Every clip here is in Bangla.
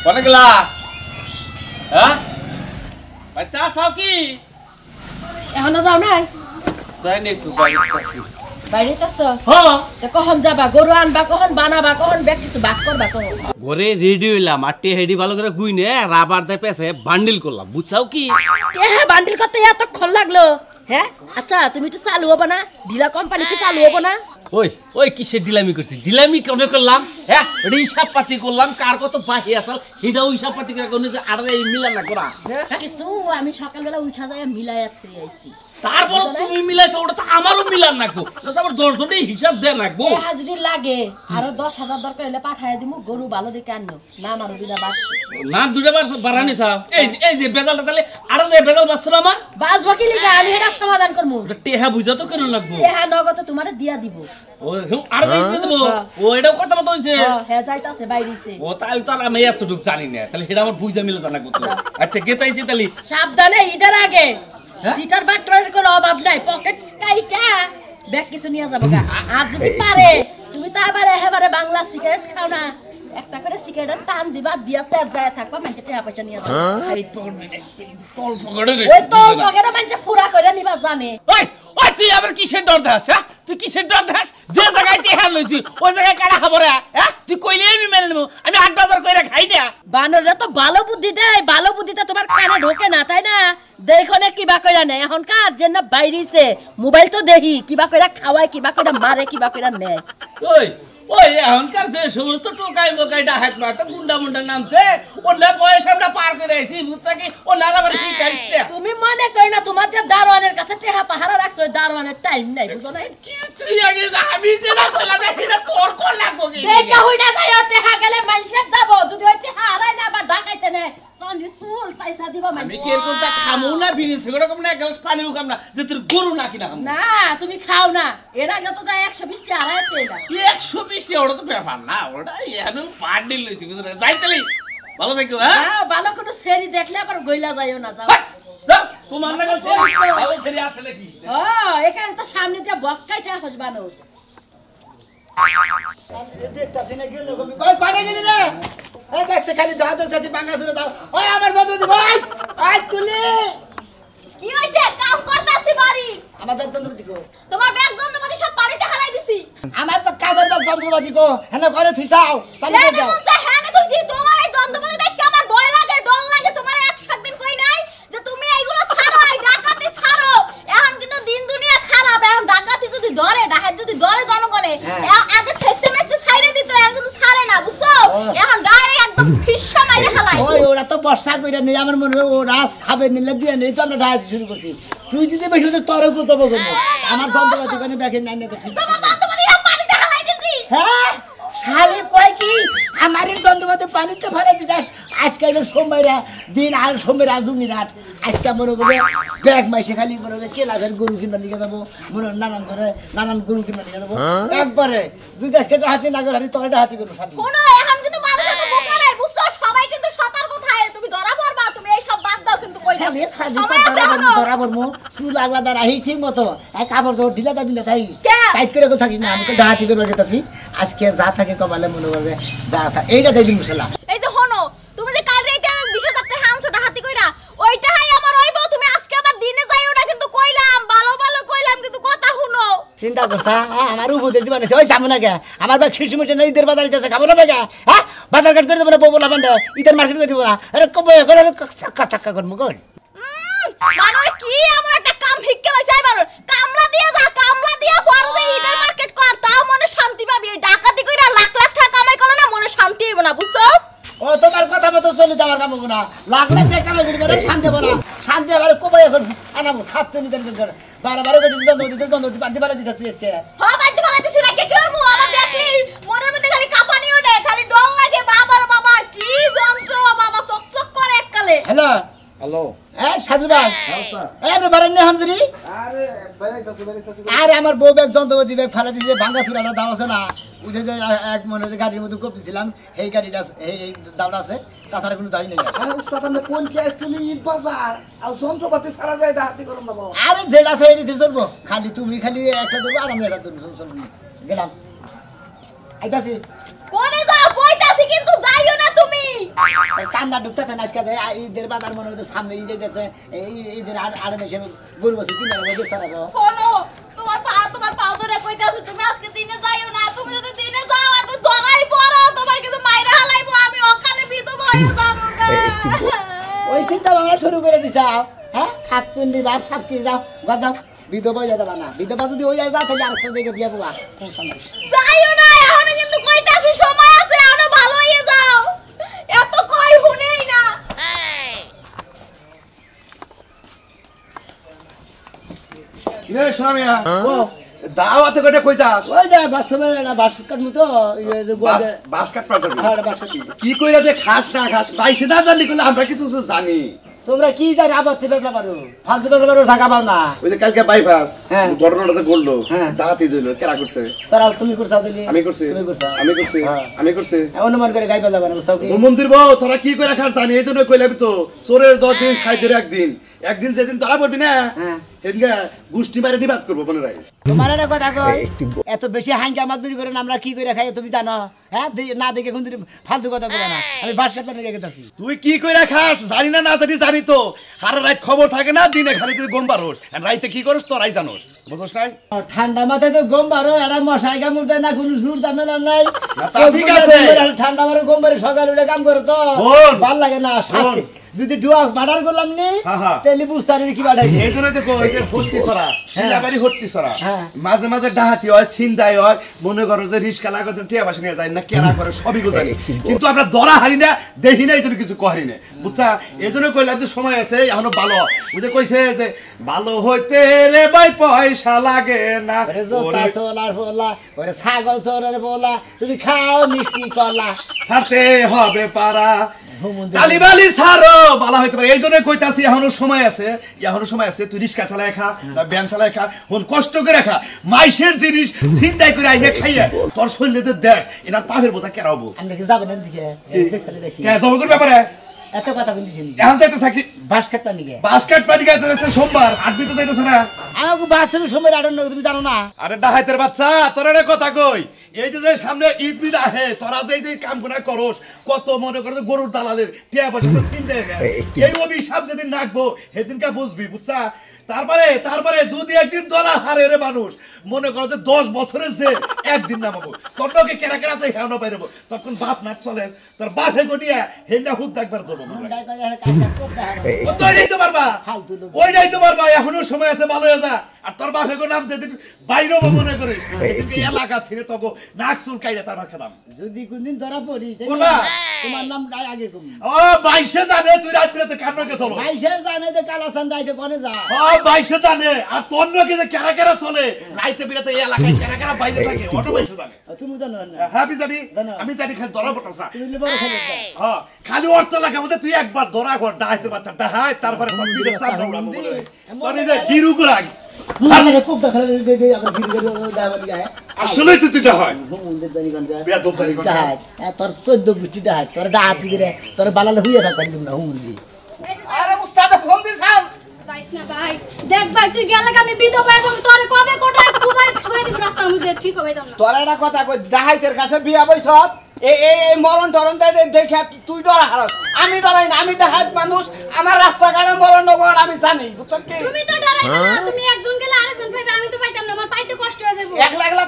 কোনে গেলা হ্যাঁ ভাই চা খাও কি এখনো যাও নাই যাই নে তো বাইরে বাইরে আছো হ্যাঁ তে কখন যাবা গরু আনবা কখন বানাবা কখন ব্যাগ কিছু বাক করবা তো ঘরে রেডি হইলাম আটে হেডি ভালো করে গুইনে রাবার দে পেছে বান্ডিল করলাম বুঝছাও কি কে বান্ডিল করতে এতক্ষণ লাগলো হ্যাঁ আচ্ছা তুমি তো চালু হবো না ঢিলা কোম্পানি কি চালু হবো না ওই ওই কিসের ডিলামি করছিস ডিলামি কেন করলাম হ্যাঁ এটা হিসাব পাতি করলাম কার কত বাকি আসাল এটাও হিসাব পাতি করে কোন আর এই মিলা না করা কিছু আমি সকালবেলা উঠা যায় মিলাইয়া থই আইছি তারপর তুমি মিলাইছো ওটা তো আমারও মিলান নাকবো তারপর 10 জনই হিসাব দেন নাকবো এ যদি লাগে আরো 10,000 দরকার হলে পাঠায় দিমু গরু ভালো দেখে আননো না আমারও বিনা বাড়ছে না দুইটা বার বাড়ানি চাও এই যে বেজালটা তাহলে আর যে বেজাল বাস্তু না আমার বাজবা কি লিগা আমি এটা সমাধান করমু টেহা বুঝা তো কেন লাগবো টেহা নগদ তোমারে দিয়া দিব ও আর দিয়ে দেবো ও এটাও কথা মতো হইছে হ্যাঁ যাইতাছে বাইরেছে ও তাই তো আর আমি এতটুকু জানি না তাহলে এটা আমার বুঝা মিলে জানা করতে আচ্ছা গেতাইছি তাহলে সাবধানে ঈদের আগে সিটার বাটরের কোনো অভাব নাই পকেট কাইটা ব্যাগ কিছু নিয়ে যাবো গা আর যদি পারে তুমি তো আবার একেবারে বাংলা সিগারেট খাও না একটা করে সিগারেটের টান দিবা দিয়া সেট যায় থাকবা মানুষে টাকা পয়সা নিয়ে যাবে সাইড পকেট মানে তল পকেটে রে ওই তল পকেটে মানুষে পুরা করে নিবা জানে ওই ওই তুই আবার কিসের ডর দেখাস হ্যাঁ তুই কিসের ডর দেখাস যে জায়গায় টেহা লইছি ওই জায়গায় কারা খাবো রে হ্যাঁ তুই কইলে আমি মেনে নেবো আমি 8,000 কইরা খাই না বানররা তো ভালো বুদ্ধি দেয় ভালো বুদ্ধিতে তোমার কানে ঢোকে না তাই না দেখো না কিবা কইরা নেয় এখনকার যে না বাইরেছে মোবাইল তো দেখি কিবা কইরা খাওয়ায় কিবা কইরা মারে কিবা কইরা নেয় ওই ওই এখনকার যে সমস্ত টোকাই মোকাইটা হাত মারতে গুন্ডা মুন্ডা নামছে ওলা বয়স আমরা পার করে আইছি বুঝছা কি ও নানা বাড়ি কি কাইছে তুমি মনে কই না তোমার যে দারোয়ানের কাছে টেহা পাহারা রাখছো দারোয়ানের টাইম নাই বুঝো না কি তুই আগে আমি যে না কইলাম না এটা তোর কোন লাগবো কি দেখা হই না যাই ওর টেহা গেলে মানুষে যাব যদি ওই টেহা হারাই না বা ঢাকাইতে নে সন্ধি সুল পয়সা দিবা মানুষ আমি কি এরকম তা খামু না বিনি সিগারেট কম না এক গ্লাস পানিও কম না যে তোর গরু না কিনা খামু না তুমি খাও না এর আগে তো যায় 120 টা হারাই কইলা 120 টা ওটা তো ব্যাপার না ওটা এনো বান্ডিল লইছি বুঝছ যাই তালি ভালো থাকো হ্যাঁ না ভালো কোনো সেরি দেখলে আবার গইলা যাইও না যাও যাও তোমার না গেছে ভালো সেরি আছে নাকি ও এখানে তো সামনে দিয়ে বক্কাইটা হসবানো দেখতাছি না গেল কই কই গেলি রে এই দেখছে খালি দাঁত দাঁত ভাঙা ছুড়ে দাও ওই আমার দাদু দি ভাই আই তুলি কি হইছে কাম করতাছি বাড়ি আমার ব্যাগ যন্ত্রপাতি কো তোমার ব্যাগ যন্ত্রপাতি সব বাড়িতে হারাই দিছি আমার কাজের ব্যাগ যন্ত্রপাতি কো হেনা করে থিসাও চালু করে দাও হ্যাঁ তুই তোমার এই যন্ত্রপাতি দেখে আমার ভয় লাগে ডর লাগে তোমার এক দিন কই নাই যে তুমি এইগুলো ছাড়ো এই ডাকাতি ছাড়ো এখন কিন্তু দিন দুনিয়া খারাপ এখন ডাকাতি যদি ধরে জনগণে আগে ছেসে মেসে ছাইরে দিত এখন কিন্তু ছাড়ে না বুঝছো এখন ডাইরেক্ট একদম ফিশা মাইরে হালাই ওই ওরা তো বর্ষা কইরা নেই আমার মনে হয় ওরা সাবে নিলে দিয়ে নেই তো আমরা ডায়াতি শুরু করছি তুই যদি বেশি হচ্ছে তোরও করতে বলবো আমার যন্ত্রপাতি কোনে ব্যাগে নাই না তো ঠিক তোমার যন্ত্রপাতি সব পানিতে হালাই দিছি হ্যাঁ শালি কয় কি আমার যন্ত্রপাতি পানিতে ফেলাই দিছাস আজকে হলো সোমবারে দিন আর সোমবার আর দুই রাত আজকে মনে করে ব্যাগ মাইসে খালি মনে করে কেলাভের গরু কিনবা নিয়ে যাবো মনে নানান গরু কিনবা নিয়ে যাবো একবারে দুই আজকে হাতি না করে তোর হাতি কোনো সাথে শোনো এখন কিন্তু মানুষ তো বোকা নাই বুঝছো সবাই কিন্তু সতর্ক থাকে তুমি ধরা পড়বা তুমি এই সব বাদ দাও কিন্তু কই খালি ধরা পড়বো চুল আগলা দ্বারা হি ঠিক মতো এক কাপড় ধর ঢিলা দাবি না থাকিস টাইট করে থাকিস না আমি তো ডাহাতি করে গেছি আজকে যা থাকে কমালে মনে করবে যা থাকে এইটা দেই দিন মশলা এই যে হনো তুমি যে কাল রাতে 20,000 টাকা আনছো ডাহাতি কইরা ওইটাই আমার হইবো তুমি আজকে আবার দিনে যাইও না কিন্তু কইলাম ভালো ভালো কইলাম কিন্তু কথা শুনো চিন্তা করছা আমার উপদেশ দিবা না ওই যাবো না গে আমার ব্যাগ শিশু মুছে নেই ঈদের বাজারে যাচ্ছে খাবো না ব্যাগ হ্যাঁ বাজার ঘাট করে দেবো না বলা বান্ডা ঈদের মার্কেট করে দেবো না আরে কবে করে চাক্কা চাক্কা করবো কর মানে কি এমন একটা কাম ভিক্ষে লইছে এবার কামলা দিয়া বড় যে ঈদের মার্কেট কর তাও মনে শান্তি পাবি এই ডাকাতি কইরা লাখ লাখ টাকা কামাই করো না মনে শান্তি হইব না বুঝছস ও তোমার কথা মতো চলে যাবার কাম না লাখ লাখ টাকা কামাই করি বেরে শান্তি হবে না শান্তি আবার কবে এখন আনাবো খাচ্ছে নিতেন করে বারবার করে যন্ত্রপাতি বাড়ি বাড়ি দিতে তুইছে হ্যাঁ বাড়ি বাড়ি দিছি না কে করমু আমার দেখলি মনের মধ্যে খালি কাঁপানি ওঠে খালি ডর লাগে বাবার বাবা কি যন্ত্র বাবা চকচক করে এককালে হ্যালো হ্যালো সাজু ভাই আপনি বারেন না হামজুরি আরে আমার বউ ব্যাগ যন্ত্রপাতি ব্যাগ ফেলা দিয়েছে ভাঙ্গা চুরাটা দাম আছে না ওই যে এক মনে গাড়ির মধ্যে কপছিলাম এই গাড়িটা এই দামটা আছে তাছাড়া কোনো দাবি নেই আরে যেটা আছে এটি চলবো খালি তুমি খালি একটা ধরবো আর আমি একটা ধরবো চলবো গেলাম আইতাছি কোনে যাও কইতাছি কিন্তু যাইও না তুমি কান্দা ঢুকতেছে না আজকে ঈদের বাজার মনে হচ্ছে সামনে ঈদ হইতেছে ঈদের আর মেশে গরু বছর কিনে সরাবো শোনো তোমার পা ধরে কইতাছি তুমি আজকে দিনে যাইও না তুমি যদি দিনে যাও আর তুই ধরাই পড়ো তোমার কিন্তু মাইরা হালাইবো আমি অকালে বিধবা হয়ে যাবো ওই চিন্তা ভাবনা শুরু করে দিছাও হ্যাঁ হাত চুন্ডি বাপ সাপ কি যাও ঘর যাও বিধবা হয়ে যাবে না বিধবা যদি ওই যায় তাহলে আরেকটা দিকে বিয়ে বাবা যাইও না এখনো কিন্তু কইতাছি সময় আছে এখনো ভালো হয়ে যাও এত কই শুনেই না নে সোনামিয়া দাওয়াতে কইটা কই যাস ওই যা বাস সময় না বাস কাটমু তো বাস কাট পারবি হ্যাঁ বাস কাটি কি কইরা যে খাস না খাস বাইশে না জানলি কইলে আমরা কিছু কিছু জানি তোমরা কি জানি আবার বেচা পারো ফালতু বেচা পারো জায়গা পাও না ওই যে কালকে বাইপাস হ্যাঁ। ঘটনাটা যে ঘটলো হ্যাঁ। ডাহাতি দিল কেরা করছে তোরা তুমি করছাও দিলি আমি করছি তুমি করছাও আমি করছি হ্যাঁ। আমি করছি অনুমান করে গাইবা যাবে না বুঝছাও কি ও মন্দির বউ তোরা কি কইরা খাস জানি এই জন্য কইলাম তো চোরের 10 দিন 60 দিনের একদিন যেদিন তোরা পড়বি না হ্যাঁ। সেদিনকে গুষ্টি মারে নিবাদ করবো মনে রাখিস তোমার একটা কথা কই এত বেশি হাঙ্গা মাতবুরি করেন আমরা কি করে খাই তুমি জানো হ্যাঁ না দেখে কোন ফালতু কথা কবে না আমি বাস কাটতে নিয়ে গেছি তুই কি কইরা খাস জানি না জানি তো সারা রাত খবর থাকে না দিনে খালি তুই গম পারোস আর রাইতে কি করিস তোরাই জানোস বুঝছ নাই ঠান্ডা মাথায় তো গম পারো এটা মশাই কামড় দেয় না কোনো জোর ঝামেলা নাই না, তা ঠিক আছে। ঠান্ডা মারে গম পারে সকাল উঠে কাম করে তো শোন। ভাল লাগে না শাস্তি যদি ডুয়া বাড়ার করলাম নি হ্যাঁ, হ্যাঁ। তাহলে বুঝতে পারি কি বাড়াই এই জন্য দেখো এই যে হট্টি ছড়া সিলাবাড়ি হট্টি ছড়া হ্যাঁ। মাঝে মাঝে ডাহাতি হয় ছিনতাই হয় মনে করো যে রিস্কা লাগতে টিয়া বাসা নিয়ে যায় না কেনা করে সবই জানি কিন্তু আমরা ধরা হারি না দেখি না এই জন্য কিছু করি না বুঝছা এই জন্য কইলাম যে সময় আছে এখনো ভালো বুঝে কইছে যে ভালো হইতে রে ভাই পয়সা লাগে না ওরে জোতা সোলার ফোলা ওরে ছাগল সোলার ফোলা তুমি খাও মিষ্টি কলা ছাড়তে হবে পারা হুমুন্দি তালিবালি ছাড়ো ভালো হইতে পারে এই জন্য কইতাছি এখনো সময় আছে তুই রিস্কা চালায় খা ব্যায়াম চালায় খা হন কষ্ট করে খা মাইসের জিনিস চিন্তাই করে আইনে খাইয়া তোর শরীরে যে দেখ এনার পাপের বোঝা কেরাবো আপনি কি যাবেন এদিকে দেখছেন দেখি কে জমকের ব্যাপারে এত কথা বলছি এখন যাইতে থাকি বাস কাটটা নিকে বাস্কেট পানি গাইতে যাচ্ছে সোমবার আটবি তো যাইতেছে না আমাকে বাসের সময় আড়ন্ন তুমি জানো না আরে ডাহাইতের বাচ্চা তোর একটা কথা কই এই যে সামনে ঈদ বিদ আহে তোরা যে কাম গুনা করস কত মনে করে গরুর দালালের টিয়া পয়সা চিনতে এই অভিশাপ যেদিন নাকবো সেদিনকে বুঝবি বুঝছা তারপরে যদি একদিন ধরা হারে রে মানুষ মনে করো যে 10 বছরের যে একদিন নামাবো তোর তোকে কেরা কেরা আছে হেও না পাইরবো তখন বাপ নাট চলে তোর বাপে গনিয়া হেন্ডা হুদ দেখবার দেবো ওইটাই তো পারবা ওইটাই তো পারবা এখনো সময় আছে ভালো হয়ে যা আর তোর বাপে গো নাম যেদিন বাইরে মনে করিস সেদিনকে এলাকা থেকে তোকে নাক চুল কাইরে তারপর খেলাম যদি কোনদিন ধরা পড়ি বলবা? তোমার নাম আগে কম ও বাইশে জানে তুই রাত বিরাতে কান্নকে চলো ভাইসে জানে যে কালাসান দাইতে কোনে যা ও বাইশে জানে আর তোর নকে যে কেরা কেরা চলে রাইতে বিরাতে এই এলাকায় কেরা কেরা বাইরে থাকে অটো বাইশে জানে তুমি জানো না হ্যাঁ আমি জানি জানো। আমি জানি খালি ধরা পড়তাছ না তুমি বড় খেলে হ্যাঁ খালি অর্থ লাগে আমাদের তুই একবার ধরা কর ডাহাইতে বাচ্চা ডাহাই তারপরে তোর পিঠে চাপ উড়াবো বলে তোর এই যে গিরু করা মানে খুব দেখা লাগে আমরা ভিডিও দাও দিগা আসলে তো তুইটা হয় হুমুন্দের জানি কোন বিয়া দোকানি কোন তোর 14 গুষ্টিটা হয় তোর ডাহাত দিরে তোর বালালে হইয়া থাকবি না হুমুন্দি আরে উস্তাদ ফোন দিছাল যাইস না ভাই দেখ ভাই তুই গেলে আমি বিধবা হয়ে যাবো তোরে কবে কোটায় কুবাই থুয়ে দিব রাস্তার মধ্যে ঠিক হবে না তোর একটা কথা কই ডাহাইতের কাছে বিয়া বইছ এই মরণ টরণ দেখে তুই ডরা হারস আমি ডরাই না আমি ডাহাইত মানুষ আমার রাস্তাঘাটে মরণ নবরণ আমি জানি বুঝছ কি তুমি তো ডরাই না তুমি একজন গেলে আরেকজন পাইবে আমি তো পাইতাম না আমার পাইতে কষ্ট হয়ে যাবে একলা একলা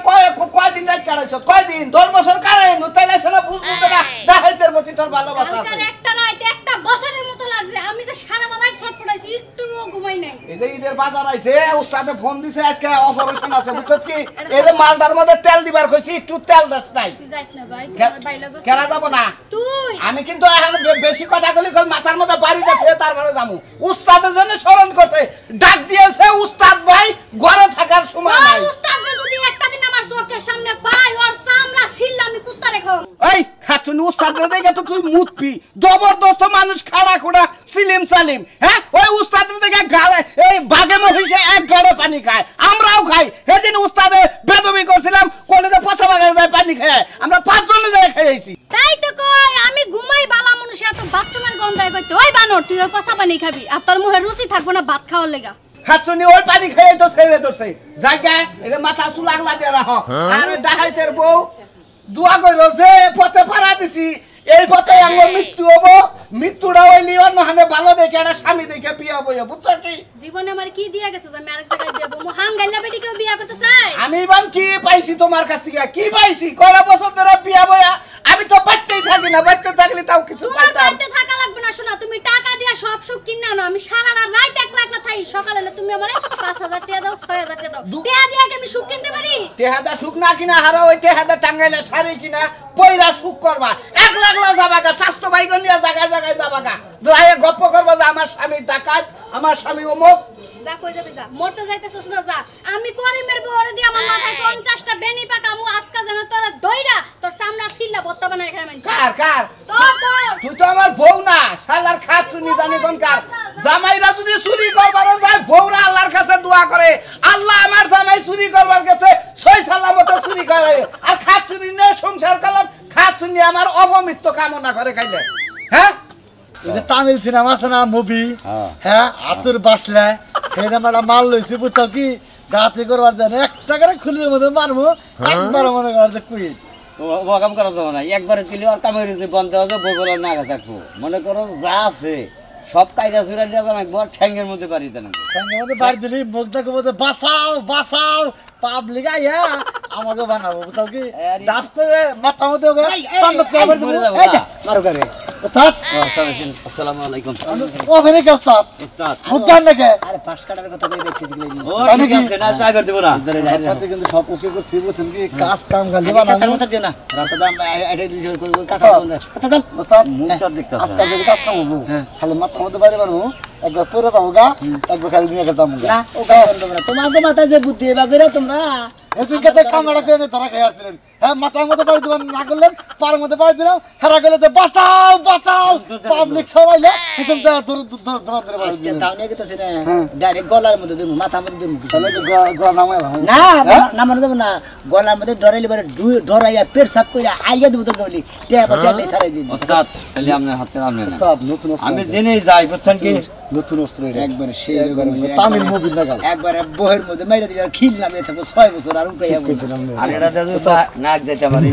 কয়দিন রাত কাটাইছ কয়দিন 10 বছর কাটাই তাইলে সেটা বুঝবো না ডাহাইতের প্রতি তোর ভালোবাসা আছে কালকে একটা রাত একটা বছরের মতো লাগছে আমি যে সারা রাত ছটফটাইছি একটু ঘুমাই নাই এই যে ঈদের বাজার আইছে উস্তাদে ফোন দিছে আজকে অপারেশন আছে বুঝছ কি এই যে মালদার মধ্যে তেল দিবার কইছি একটু তেল দাস নাই তুই যাইস না ভাই কে- তোমার বাইলা গোছ কেরা যাব না তুই আমি কিন্তু এখন বেশি কথা বলি মাথার মধ্যে বাড়ি যাচ্ছে তারপরে যাবো উস্তাদের জন্য স্মরণ করতে ডাক দিয়েছে উস্তাদ ভাই ঘরে থাকার সময় নাই উস্তাদ যদি একটা দিন আমার চোখের সামনে পাই ওর সামরা ছিল্লা আমি কুত্তা রেখো এই খাচ্ছুনি উস্তাদ দেখে তো তুই মুতপি জবরদস্ত মানুষ খাড়া খোড়া সিলিম সালিম হ্যাঁ ওই উস্তাদ দেখে গাড়ে এই বাগে মহিষে এক গাড়ে পানি খায় আমরাও খাই সেদিন উস্তাদে বেদবি করছিলাম কলেজে পচা বাগানে যায় পানি খায় আমরা 5 জন যায় খাইছি তাই তো কই আমি ঘুমাই বালা মানুষ এত বাথরুমের গন্ধায় কইতে ওই বানর তুই ওই পচা পানি খাবি আর তোর মুখে রুচি থাকবো না ভাত খাওয়ার লেগা খাচ্ছুনি ওই পানি খেয়ে তো ছেড়ে ধরছে জায়গায় এটা মাথা চুল আগলা দিয়ে রাখ আরে ডাহাইতের বউ দোয়া কইরো যে পথে পাড়া দিছি এই পথে আমার মৃত্যু হবো মৃত্যুটা হইলি অন্য হানে ভালো দেখে একটা স্বামী দেখে বিয়া বইয়া বুঝছো কি জীবনে আমার কি দিয়া গেছো যে আমি আরেক জায়গায় বিয়া বমু হাঙ্গাইলা বেটিকেও বিয়া করতে চাই আমি বান কি পাইছি তোমার কাছ থেকে কি পাইছি কয়টা বছর ধরে বিয়া বইয়া আমি তো বাচ্চাই থাকি না বাচ্চা থাকলে তাও কিছু তোমার পাইতাম বাড়িতে থাকা লাগবে না শোনা তুমি টাকা দিয়া সব সুখ কিনে আনো আমি সারা রাত একলা একলা থাকি সকালে হলে তুমি আমারে 5000 টাকা দাও 6000 টাকা দাও টাকা দিয়া কি আমি সুখ কিনতে পারি তেহাদা সুখ না কিনা হারা ওই তেহাদা টাঙ্গাইলে শাড়ি কিনা পয়রা সুখ করবা একলা একলা যাবাগা স্বাস্থ্য বাইক নিয়ে জায়গায় জায়গায় যাবাগা যায় গপ্প করবা যে আমার স্বামী ডাকাত আমার স্বামী অমুক যা কই যাবে যা মরতে যাইতেছস না যা আমি করিমের বউরে দি আমার মাথায় 50টা বেনি পাকামু আজকা যেন তোরা দইরা তোর সামনা ছিল্লা বত্তা বানায় খায় মানছ কার তোর তুই তো আমার বউ না শালার খাত শুনি জানি কোন কার জামাইরা যদি চুরি করবার যায় বউরা আল্লাহর কাছে দোয়া করে আল্লাহ আমার জামাই চুরি করবার কাছে সই সালামত চুরি করে আর খাত শুনি নে সংসার করলাম খাত শুনি আমার অবমৃত্য কামনা করে খাইলে হ্যাঁ এই যে তামিল সিনেমা আছে না মুভি হ্যাঁ আতুর বাসলে এই নামটা মাল লইছি বুঝছো কি গাতে করবার জানে 1 টাকার খুলির মধ্যে মারবো একবার মনে কর যে কুই ও কাম করা যাবে না একবারে দিলে আর কামের যে বন্ধ হয়ে যাবে বগল না থাকবো মনে করো যা আছে সব কায়দা চুরা নিয়ে যান একবার ঠ্যাঙ্গের মধ্যে বাড়ি দেন ঠ্যাঙ্গের মধ্যে বাড়ি দিলি মুখটাকে মধ্যে বাঁচাও বাঁচাও পাবলিক আইয়া আমাকে বানাবো বুঝছো কি ডাব করে মাথা মধ্যে ওকে তন্নত করে দেবো এই যা মারো করে ওস্তাদ আসসালামু আলাইকুম ওখানে কি ওস্তাদ উস্তাদ মুখটান নাকি আরে পাঁচ কাটার কথা কই ব্যক্তি দিলে ও ঠিক আছে না চা করে দেব না রাস্তাতে কিন্তু সব ওকে করছি বুঝছেন কি কাজ কাম খালি বানাবো কথা দিও না রাস্তা দাম এটা দিলে কথা দাম ওস্তাদ মুখটা দেখতে আজকাল যদি কাজ কাম হবো খালি মাথা মধ্যে বাইরে পারবো একবার পরে যাবো গা একবার খালি নিয়ে গেতাম না ও গায় তোমরা তোমার তো মাথায় যে বুদ্ধি এবার করে তোমরা এদিকে তো কামড়া করে ধরা খেয়ে আসছিলেন হ্যাঁ মাথার মধ্যে বাড়ি দিবেন না করলেন পার মধ্যে বাড়ি দিলাম হেরা গেলে তো বাঁচাও বাঁচাও পাবলিক সবাই একদম ধরে বাড়ি আজকে তাও নিয়ে গেতেছে না ডাইরেক্ট গলার মধ্যে দেবো মাথার মধ্যে দেবো তাহলে তো গলা নামায় না নামানো দেবো না গলার মধ্যে ডরাইলে পরে ডরাইয়া পেট সাফ করে আইয়া দেবো তোর বলি টেয়া পয়সা সারাই দিন ওস্তাদ তাহলে আপনার হাতে নামলে না ওস্তাদ নতুন আমি জেনে যাই বুঝছেন কি নতুন অস্ত্র একবারে সেই তামিল মুভি না গাল একবারে বহের মধ্যে মাইরা দিয়ে খিল নামিয়ে থাকবো 6 বছর আর উঠে যাবো আর এটা নাক যাইতে পারি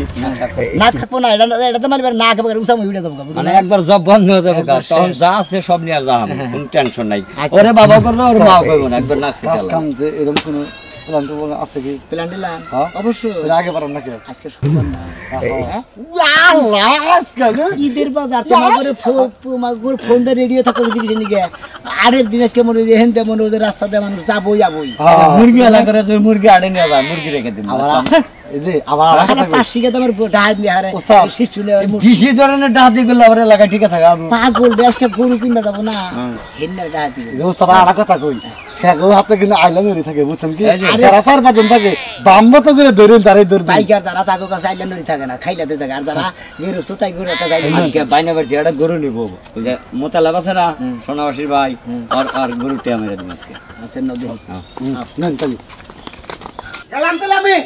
না থাকবো না এটা তো মারবার না খাবার উসাম উঠে যাবো মানে একবার জব বন্ধ হয়ে যাবে তখন যা আছে সব নিয়ে যাম কোনো টেনশন নাই ওরে বাবা করবে ওর মা করবে না একবার নাক কাজ শিখালাম কাম যে এরকম কোনো প্ল্যান তো আছে কি প্ল্যান দিলাম হ্যাঁ অবশ্যই তাহলে আগে পারো নাকি আজকে শুনলাম না আল্লাহ আজকাল ঈদের বাজার তোমার ফোন দিয়ে রেডিও থাকো টেলিভিশন দিকে আরের দিন আজকে মনে হয় হেনতে মনে হয় রাস্তাতে মানুষ যাবোই যাবোই মুরগি আলা করে তুই মুরগি আড়ে নিয়ে যা মুরগি রেখে দিন এই যে আবার পাশিকে তোমার ডাহাত নিয়ে হারে শিশু বেশি ধরনের ডাহাতি গুলো আবার এলাকায় ঠিক আছে পাগল আজকে গরু কিনবা যাবো না হেন্নার ডাহাতি তারা আর কথা কই হ্যাঁ হাতে কিন্তু আইল্যান্ড থাকে বুঝছেন কি যারা 4-5 থাকে দাম মতো করে ধরুন তারাই ধরবে বাইকার যারা তাকে কাছে আইল্যান্ড থাকে না খাইলাতে থাকে আর যারা গেরস্ত তাই গরু একটা আজকে বাইনা বাড়ছে একটা গরু নিব ওই যে মোতালাব আছে না সোনাবাসীর ভাই আর গরুটা মেরে দিন আজকে আচ্ছা নদী নেন চলি গেলাম তাহলে আমি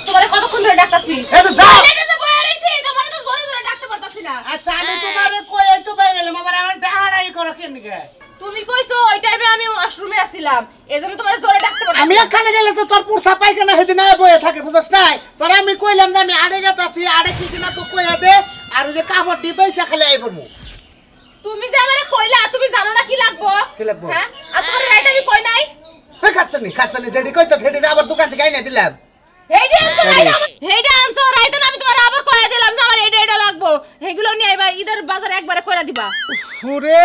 তোমারে কতক্ষণ ধরে ডাকতাছি এই তো যাও এটা যে বয়ে রইছি তোমারে তো জোরে জোরে ডাকতে পারতাছি না আচ্ছা আমি তোমারে কই তো বাইরে গেলাম আবার আমার ডাহাড়াই করো কেন গে তুমি কইছো ওই টাইমে আমি ওয়াশরুমে আছিলাম এজন্য তোমারে জোরে ডাকতে পারতাছি আমি এখানে গেলে তো তোর পুরসা পাইখানা হেদিন বয়ে থাকে বুঝছ নাই তোরা আমি কইলাম যে আমি আড়ে গেতাছি আড়ে কি কিনা তো কইয়া দে আর ওই যে কাপড় দি পয়সা খালি আই পড়মু তুমি যে আমারে কইলা তুমি জানো না কি লাগবো কি লাগবো? হ্যাঁ আর তোমার রাইতে আমি কই নাই খাচ্ছনি যেটি কইছা সেটি আবার দোকান থেকে আইনা দিলাম হেইডা আনছো রাইতে আমি তোমার আবার কইয়া দিলাম যে আমার এটা লাগবো এগুলো নিয়ে আইবা ঈদের বাজার একবারে কইরা দিবা সুরে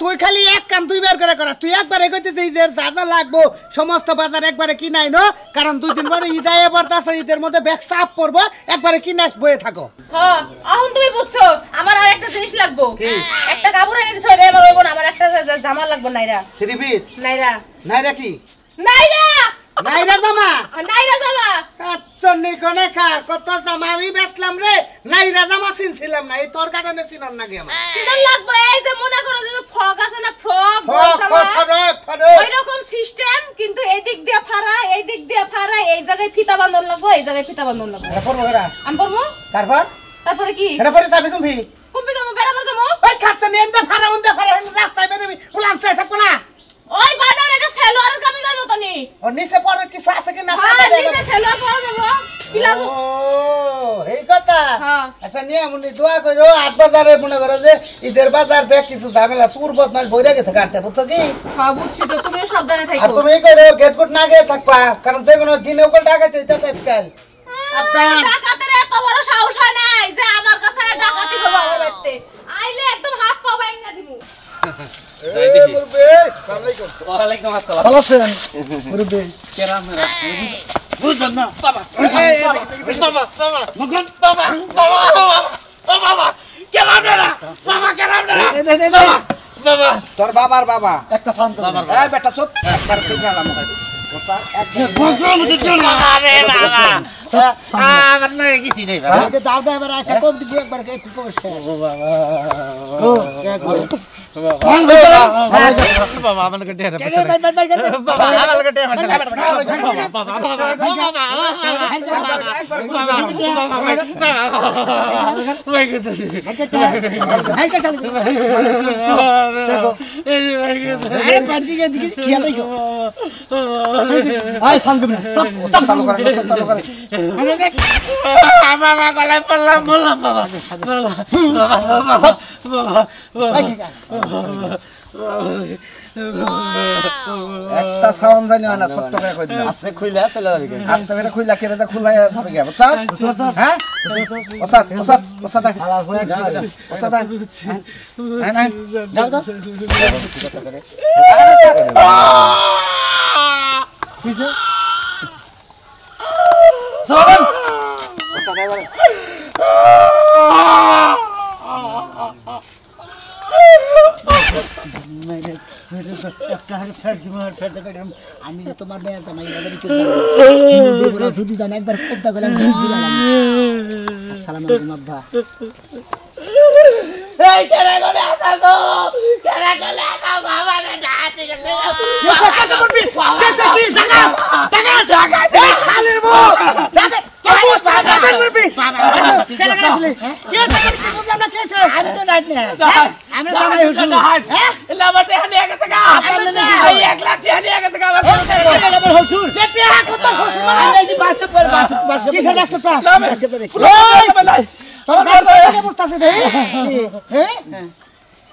তুই খালি এক কাম তুই বের করে করাস তুই একবারে কইতে যে ঈদের যা যা লাগবো সমস্ত বাজার একবারে কিনাই নো কারণ 2-3 পরে ঈদ আইয়া পড়তাছে ঈদের মধ্যে ব্যাগ চাপ পড়বো একবারে কিনাস বয়ে থাকো হ্যাঁ এখন তুমি বুঝছো আমার আর একটা জিনিস লাগবো একটা কাপড় এনে দিছো রে আমার হইবো না আমার একটা জামা লাগবো নাইরা 3 পিস নাইরা নাইরা কি নাইরা নাইরা জামা নাইরা জামা আচ্ছা নিকনে কার কত জামা আমি বেচলাম রে নাইরা জামা চিনছিলাম না এই তোর কারণে চিনন নাকি আমার সিজন লাগবে এই যে মনে করো যে ফ্রক আছে না ফ্রক ওই রকম সিস্টেম কিন্তু এই দিক দিয়ে ফাড়া এই দিক দিয়ে ফাড়া এই জায়গায় ফিতা বাঁধন লাগবে এই জায়গায় ফিতা বাঁধন লাগবে এটা পড়বো এরা আমি পড়বো তারপরে কি এটা পরে যাবি কুম্ভি কুম্পি যাবো বেড়াবার যাবো ওই খাচ্ছা নিয়ে এনতে ফাড়া উনতে ফাড়া রাস্তায় বেরবি উলান চাই থাকবো না ওই বানার এটা সেলোয়ারের কামিজের মতনই ওর নিচে পরে কিছু আছে কি না হ্যাঁ নিচে সেলোয়ার পরা যাবো প্লাজো ও এই কথা হ্যাঁ। আচ্ছা নিয়ে আমি দোয়া করো ৮ বাজারে মনে করো যে ঈদের বাজার ব্যাগ কিছু ঝামেলা সুর বদমাশ বইরা গেছে কাটতে বুঝছো কি হ্যাঁ বুঝছি তো তুমিও সাবধানে আর থাকো তুমি করো গেট কোট না গিয়ে থাকবা কারণ যে কোনো দিনে উপর টাকা দিতে আজকাল আচ্ছা ডাকাতের এত বড় সাহস হয় নাই যে আমার কাছে ডাকাতি করবে আমার বাড়িতে আইলে একদম হাত পা ভাঙা দিমু যাই দেখি মুরবে আসসালামু আলাইকুম ওয়ালাইকুম আসসালাম ভালো আছেন মুরবে কেরাম মেরা বুঝবেন না বাবা বাবা বাবা মগন বাবা বাবা ও বাবা কেরাম মেরা বাবা কেরাম মেরা বাবা তোর বাবার বাবা একটা সাউন্ড বাবার এই বেটা চুপ একবার থেকে গেলাম আরে বাবা আমার না কিছু নেই বাবা দাও দাও এবার একটা কম দিবি একবার কে খুব শেষ বাবা আমাকে ঢেরা বাবা আমাকে ঢেরা একটা সাউন্ড জানি না ছোট্ট করে কই দিলাম আস্তে খুইলা চলে যাবে আস্তে করে খুইলা কেটে দা খুলাই যাবে কে বুঝছ হ্যাঁ ওস্তাদ ওস্তাদ ওস্তাদ ওস্তাদ না যাও তো আমি যে তোমার মেয়ের জামাই যদি জানি একবার কোথা গেলাম আসসালামু আলাইকুম আব্বা এই কেরা গলে আসা গো কেরা গলে আসা বাবা না যাচ্ছে কাছে করবি কাছে কি টাকা টাকা টাকা দে শালের বউ টাকা টাকা করবি কেরা গলে আসলে কে টাকা কি বুঝলাম না কেছে আমি তো রাত না আমরা জামাই হুসুন হ্যাঁ লামাতে হানিয়া গেছে গা এই 1 লাখ হানিয়া গেছে গা আমার হুসুর কেতে হা কত হুসুর মানে এই যে বাস কিসের রাস্তা পা তোর কাছে কে বসতাছে দে হ্যাঁ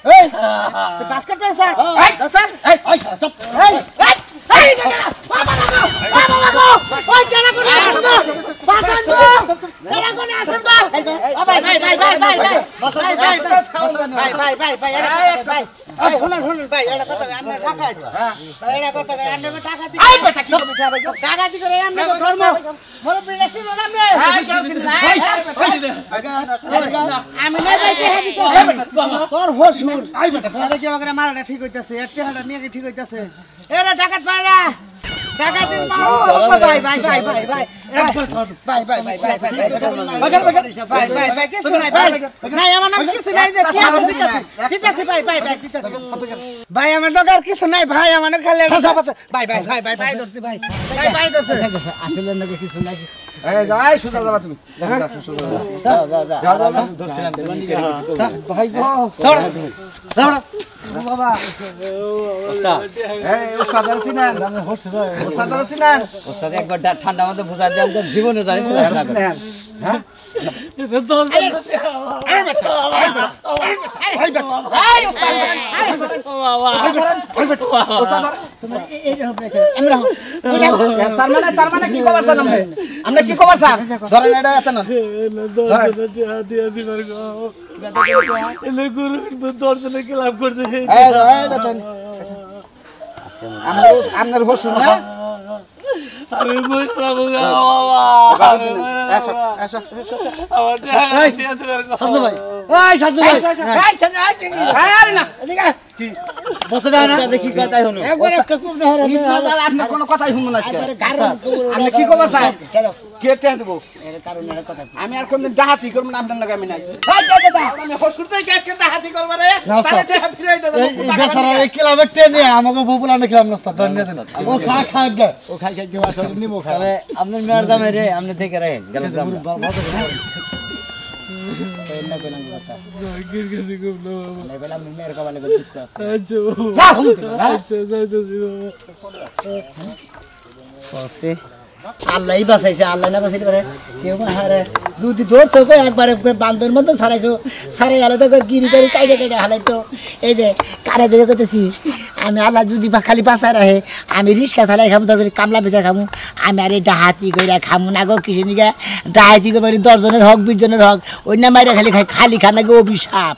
এই তো বাস্কেট পেছার এই স্যার এই চুপ এই এই বাবা গো ওই কেনা করে আসো পাঁচান গো কেনা করে আসো গো ভাই শুনুন ভাই এটা কথা আমরা টাকা ভাই এটা কথা আমরা টাকা দিই এই বেটা কি টাকা দি করে আমরা ধর্ম মোর বিলেছি বললাম রে আমি না যাইতে হাদি তো তোর হসুর আই বেটা তোরে কি আমাকে মারাটা ঠিক হইতাছে একটা হাড়া নিয়ে ঠিক হইতাছে এরা ডাকাত পাইলা টাকা দিন মাও ভাই কিছু নাই ভাই আমার নাম কিছু নাই যে কি আছে ভাই আমার দরকার কিছু নাই ভাই আমার খালি সব আছে ভাই ধরছি ভাই ধরছে আসলে নাকি কিছু নাই এই যাই সুজা যাবা তুমি যা ভাই গো দাঁড়া বাবা ওস্তাদ এই ওস্তাদ আছিলেন ওস্তাদ আছিলেন ওস্তাদ একবার ঠান্ডা মধ্যে বুঝা দিয়ে আমি জীবনে জানি হ্যাঁ তার মানে কি খবর স্যার আমরা কি খবর স্যার ধরেন এটা এত না আপনার হসুন না আমি বুঝলাম কি কথাই হলো আপনার কোনো কথাই শুনবো না আপনি কি খবর স্যার কেটে দেবো আমি আর কোনদিন ডাহাতি করবো না আপনার নাকি আমি নাই আমি হসুরতে ডাহাতি করবো রে ক্লাবের ট্রেনে আমাকে বপুলানে খেলাম না ও খাই ও খাই নিমো খাই আপনার মেয়ের দামে রে আপনি দেখে রাখেন গেলাম আল্লাহই বাঁচাইছে, আল্লাহ না বাঁচাইতে পারে কেউ হারে দুধ ধরতো একবারে বান্ধর মতো ছাড়াইছো, ছাড়াই আলাদা করে গিরি করে কাইটে কাইটে হালাইতো। এই যে কারা ধরে করতেছি আমি, আল্লাহ যদি খালি বাঁচায় রাখে আমি রিক্সা চালাই খামু, দরকার কামলা বেচা খামু, আমি আর এই ডাহাতি করে খামু না গো। কিসে নিগা ডাহাতি করে 10 জনের হক 20 জনের হক ওই না মাইরা খালি খালি খানা গো অভিশাপ।